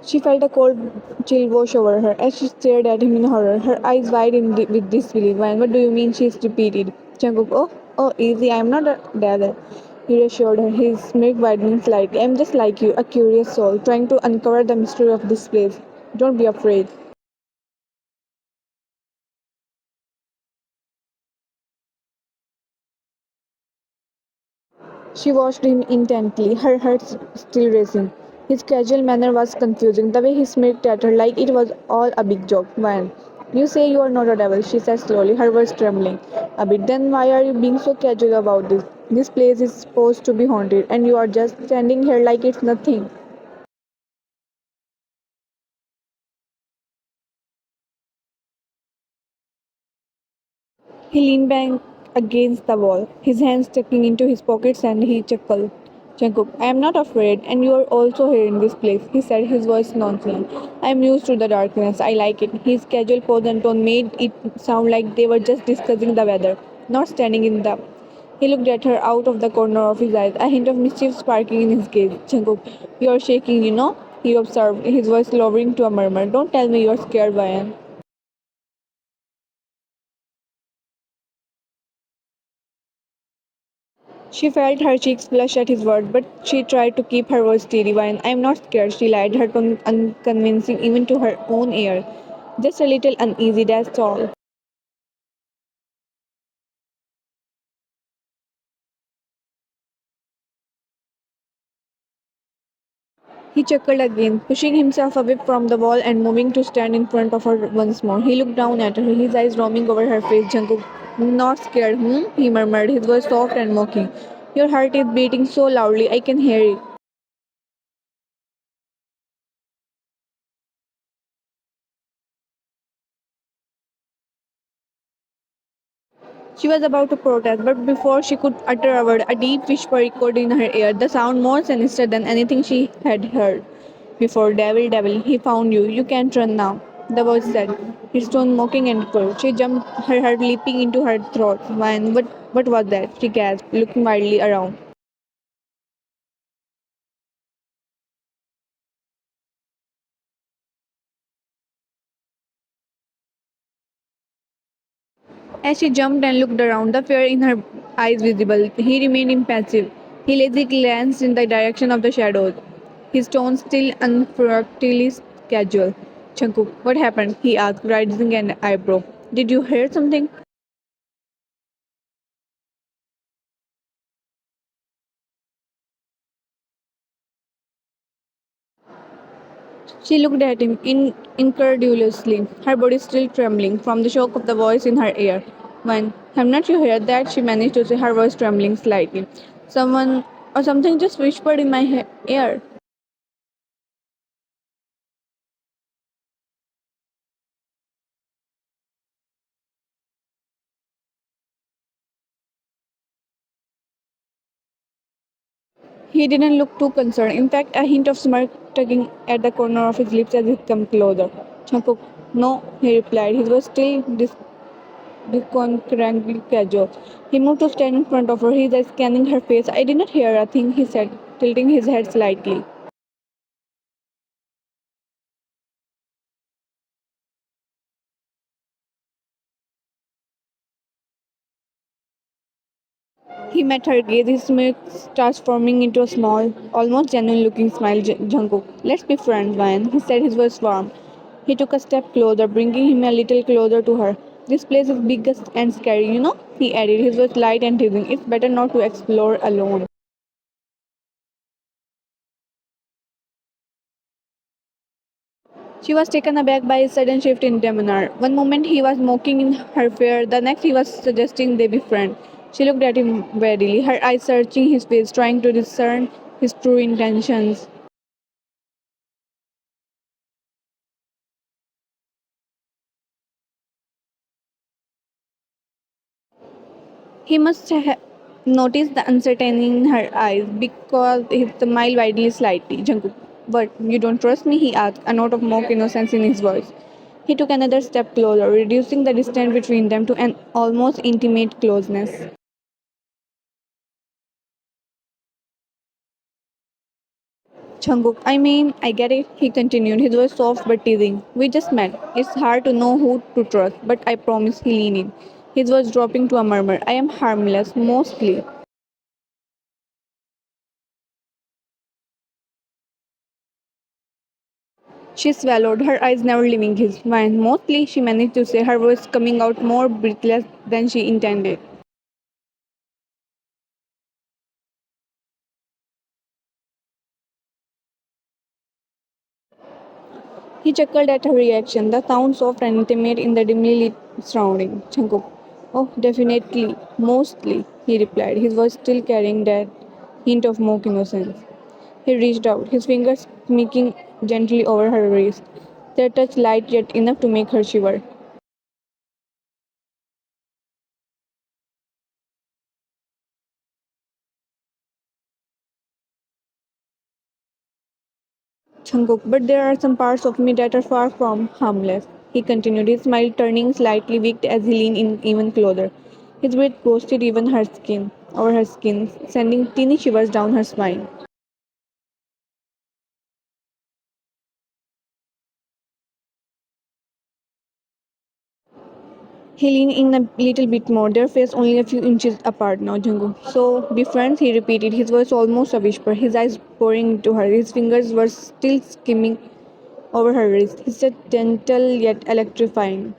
She felt a cold chill wash over her as she stared at him in horror, her eyes wide with disbelief. "And what do you mean?" she repeated. Jungkook, oh, easy, I'm not a devil. He reassured her, his smirk widening slightly. "I'm just like you, a curious soul, trying to uncover the mystery of this place. Don't be afraid." She watched him intently, her heart still racing. His casual manner was confusing, the way he smirked at her like it was all a big joke. "When you say you are not a devil," she said slowly, her voice trembling a bit, "then why are you being so casual about this? This place is supposed to be haunted, and you are just standing here like it's nothing." He leaned back against the wall, his hands tucking into his pockets, and he chuckled. "Jungkook, I am not afraid, and you are also here in this place," he said, his voice nonchalant. "I am used to the darkness. I like it." His casual pose and tone made it sound like they were just discussing the weather, not standing in the. He looked at her out of the corner of his eyes, a hint of mischief sparkling in his gaze. "Jungkook, you are shaking, you know," he observed, his voice lowering to a murmur. "Don't tell me you are scared, Ryan." She felt her cheeks flush at his words, but she tried to keep her voice steady. "Wine, I am not scared," she lied, her tone unconvincing even to her own ear. "Just a little uneasy, that's all." He chuckled again, pushing himself away from the wall and moving to stand in front of her once more. He looked down at her, his eyes roaming over her face. "Jungkook, not scared, hmm?" he murmured, his voice soft and mocking. "Your heart is beating so loudly, I can hear it." She was about to protest, but before she could utter a word, a deep whisper echoed in her ear, the sound more sinister than anything she had heard before. "Devil, devil, he found you. You can't run now," the voice said, its tone mocking and cruel. She jumped, her heart leaping into her throat. "Man, what was that?" she gasped, looking wildly around. As she jumped and looked around, the fear in her eyes visible, he remained impassive. He lazily glanced in the direction of the shadows, his tone still unfruitfully casual. "Jungkook, what happened?" he asked, raising an eyebrow. "Did you hear something?" She looked at him incredulously, her body still trembling from the shock of the voice in her ear. "When have not you heard that?" she managed to say, her voice trembling slightly. "Someone or something just whispered in my ear." He didn't look too concerned. In fact, a hint of smirk tugging at the corner of his lips as he came closer. "Jungkook, no," he replied. His voice still disconcertingly casual. He moved to stand in front of her, his eyes scanning her face. "I did not hear a thing," he said, tilting his head slightly. He met her gaze, his smirk transforming into a small, almost genuine looking smile. "Jungkook, let's be friends, man," he said, his voice warm. He took a step closer, bringing him a little closer to her. "This place is biggest and scary, you know," he added, his voice light and teasing. "It's better not to explore alone." She was taken aback by his sudden shift in demeanor. One moment he was mocking in her fear, the next he was suggesting they be friends. She looked at him warily, her eyes searching his face, trying to discern his true intentions. He must have noticed the uncertainty in her eyes because he smiled widely slightly. "Jungkook, what, you don't trust me?" he asked, a note of mock innocence in his voice. He took another step closer, reducing the distance between them to an almost intimate closeness. Jungkook, I mean, I get it, he continued. His voice soft but teasing. We just met. It's hard to know who to trust, but I promise he leaned in. His voice dropping to a murmur. I am harmless, mostly. She swallowed, her eyes never leaving his. When mostly she managed to say, her voice coming out more breathless than she intended. He chuckled at her reaction, the sound soft and intimate in the dimly lit surrounding. Jungkook, oh, definitely, mostly, he replied, his voice still carrying that hint of mock innocence. He reached out, his fingers sneaking gently over her wrist, their touch light yet enough to make her shiver. Jungkook, but there are some parts of me that are far from harmless. He continued, his smile turning slightly weak as he leaned in even closer. His breath ghosted even her skin, over her skin, sending teeny shivers down her spine. He leaned in a little bit more, their face only a few inches apart now, Jungkook. So, be friends, he repeated, his voice almost a whisper, his eyes pouring into her. His fingers were still skimming over her wrist. He said gentle yet electrifying.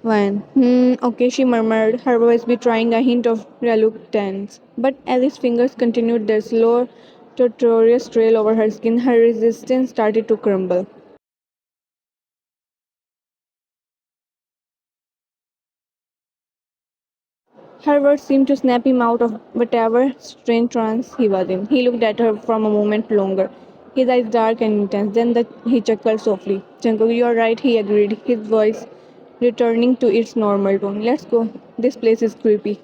When, okay, she murmured, her voice betraying a hint of reluctance. But as his fingers continued their slow, tortuous trail over her skin, her resistance started to crumble. Her words seemed to snap him out of whatever strange trance he was in. He looked at her for a moment longer, his eyes dark and intense. He chuckled softly. Jungkook, you are right, he agreed, his voice returning to its normal tone. Let's go. This place is creepy.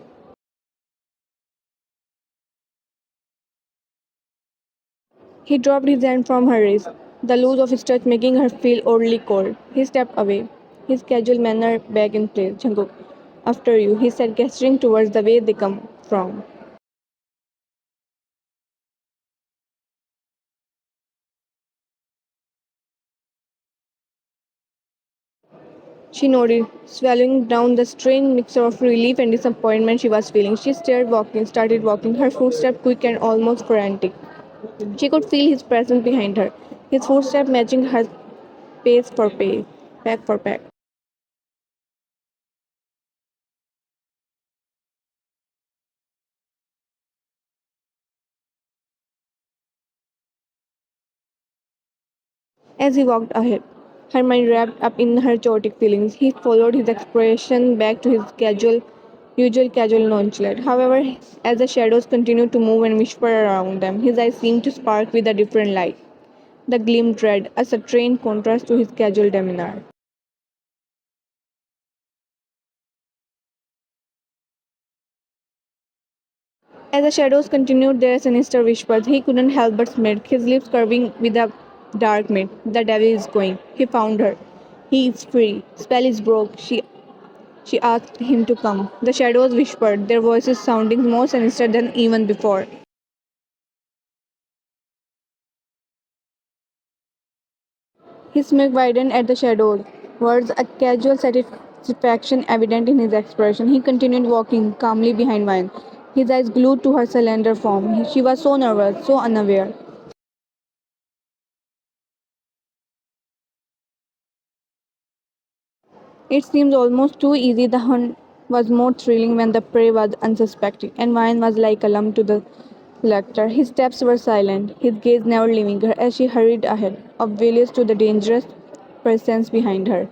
He dropped his hand from her wrist, the loose of his touch making her feel oddly cold. He stepped away, his casual manner back in place. Jungkook, after you, he said, gesturing towards the way they come from. She nodded, swallowing down the strange mixture of relief and disappointment she was feeling. She started walking, her footsteps quick and almost frantic. She could feel his presence behind her, his footsteps matching her pace for pace, pack for pack. As he walked ahead, her mind wrapped up in her chaotic feelings, he followed his expression back to his usual casual nonchalance. However, as the shadows continued to move and whisper around them, his eyes seemed to spark with a different light. The gleamed red, a strange contrast to his casual demeanor. As the shadows continued their sinister whispers, he couldn't help but smirk, his lips curving with a dark mid. The devil is going. He found her. He is free. Spell is broke. She asked him to come. The shadows whispered, their voices sounding more sinister than even before. His smirk widened at the shadows. Words, a casual satisfaction evident in his expression. He continued walking calmly behind Vine, his eyes glued to her slender form. She was so nervous, so unaware. It seemed almost too easy. The hunt was more thrilling when the prey was unsuspecting, and Vine was like a lump to the selector. His steps were silent, his gaze never leaving her as she hurried ahead, oblivious to the dangerous presence behind her.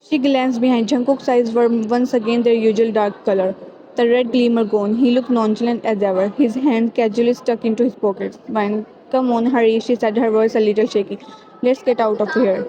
She glanced behind. Jungkook's eyes were once again their usual dark color. The red glimmer gone, he looked nonchalant as ever, his hand casually stuck into his pockets. Vine, come on, hurry, she said, her voice a little shaky. Let's get out of here.